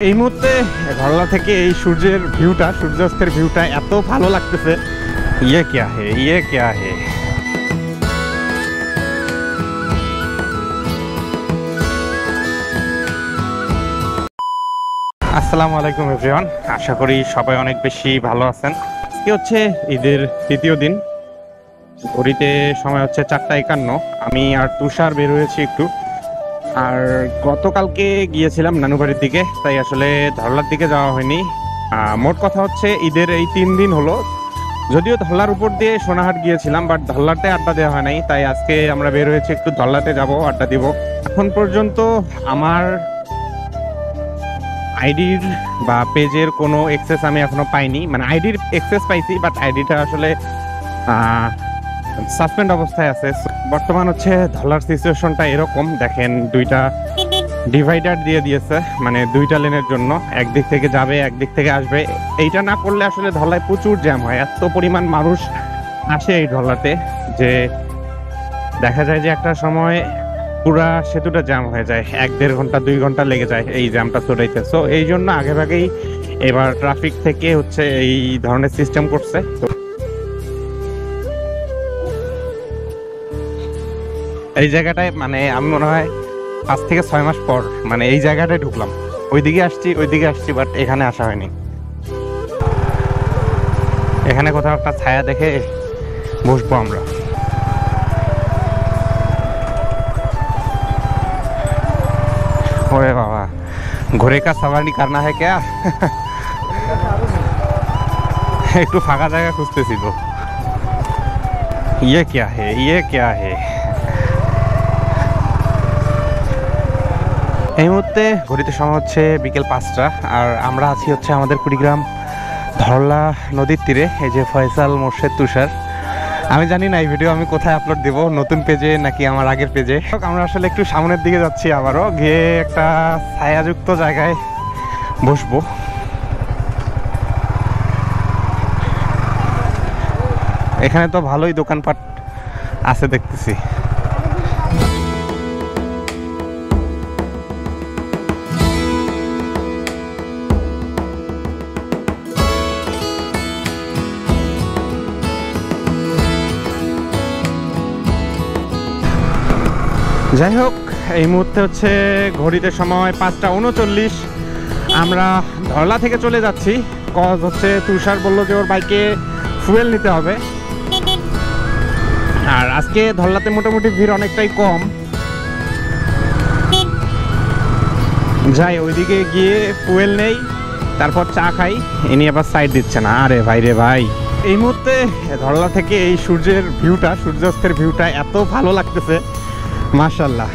এই মুহূর্তে ধরলা থেকে এই সূর্যের ভিউটা, সূর্যাস্তের ভিউটা এত ভালো লাগতেছে। ইয়ে ক্যা হে, ইয়ে ক্যা হে। আসসালামু আলাইকুম এভরিওয়ান, আশা করি সবাই অনেক বেশি ভালো আছেন। আজকে হচ্ছে ঈদের তৃতীয় দিন, ঘড়িতে সময় হচ্ছে 4:51। আমি আর তুষার বের হয়েছি একটু। আর গতকালকে গিয়েছিলাম নানুবাড়ির দিকে, তাই আসলে ধরলার দিকে যাওয়া হয়নি। মোট কথা হচ্ছে ঈদের এই 3 দিন হলো, যদিও ধরলার উপর দিয়ে সোনাহাট গিয়েছিলাম, বাট ধরলাতে আড্ডা দেওয়া হয় নাই। তাই আজকে আমরা বের হয়েছি একটু ধরলাতে যাব, আড্ডা দিব। এখন পর্যন্ত আমার আইডির বা পেজের কোনো অ্যাক্সেস আমি এখনো পাইনি। মানে আইডির অ্যাক্সেস পাইছি, বাট আইডিটা আসলে সাসপেন্ড অবস্থায় আছে। বর্তমান হচ্ছে ধরলার সিচুয়েশনটা এরকম, দেখেন দুইটা ডিভাইডার দিয়ে দিয়েছে, মানে দুইটা লেনের জন্য, একদিক থেকে যাবে একদিক থেকে আসবে। এইটা না করলে আসলে ধরলায় প্রচুর জ্যাম হয়। এত পরিমাণ মানুষ আসে এই ধরলাতে যে দেখা যায় যে একটা সময় পুরা সেতুটা জ্যাম হয়ে যায়, 1-1.5 ঘন্টা 2 ঘন্টা লেগে যায় এই জ্যামটা সরাইতে। সো এই জন্য আগে ভাগেই এবার ট্রাফিক থেকে হচ্ছে এই ধরনের সিস্টেম করছে। তো এই জায়গাটায় মানে আমি মনে হয় 5 থেকে 6 মাস পর মানে এই জায়গাটায় ঢুকলাম। ওইদিকে আসছি বাট এখানে আসা হয়নি। এখানে কোথাও একটা ছায়া দেখে বসবো আমরা। ওরে বাবা, ঘোরে কা সাওয়ারি করনা হ্যায় ক্যা? একটু ফাঁকা জায়গা খুঁজতেছি তো। ইয়ে ক্যা হে, ইয়ে ক্যা হে। এই মুহূর্তে ঘড়িতে সময় হচ্ছে বিকেল 5টা, আর আমরা আছি হচ্ছে আমাদের কুড়িগ্রাম ধরলা নদীর তীরে। এই যে ফয়সাল, মোর্শেদ, তুষার। আমি জানি না এই ভিডিও আমি কোথায় আপলোড দেব, নতুন পেজে নাকি আমার আগের পেজে। আমরা আসলে একটু সামনের দিকে যাচ্ছি, আবারও গিয়ে একটা ছায়াযুক্ত জায়গায় বসবো। এখানে তো ভালোই দোকানপাট আছে দেখতেছি। যাই হোক, এই মুহূর্তে হচ্ছে ঘড়িতে সময় 5:39। আমরা ধরলা থেকে চলে যাচ্ছি, কজ হচ্ছে তুষার বললো যে ওর বাইকে ফুয়েল নিতে হবে। আর আজকে ধরলাতে মোটামুটি ভিড় অনেকটাই কম। যাই ওইদিকে গিয়ে ফুয়েল নেই, তারপর চা খাই। ইনি আবার সাইড দিচ্ছে না। আরে ভাই রে ভাই, এই মুহূর্তে ধরলা থেকে এই সূর্যের ভিউটা, সূর্যাস্তের ভিউটা এত ভালো লাগতেছে, মাশাআল্লাহ।